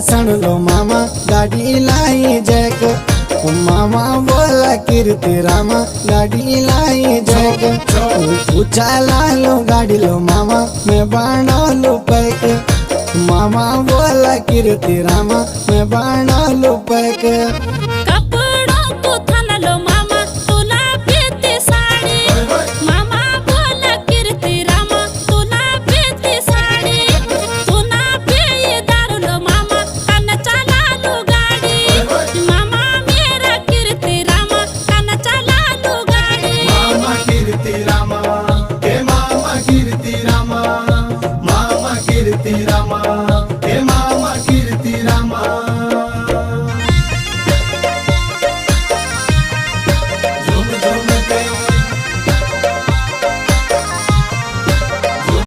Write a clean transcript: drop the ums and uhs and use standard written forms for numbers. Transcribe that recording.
सणलो मामा गाडी लाई जैक मामा बोला कीर्ति रामा गाडी लाई जैक ऊंचा लालो गाड़ी लो मामा मैं बाणा लो पैक मामा बोला कीर्ति रामा मैं बाणा लो पैक कीर्ति रामा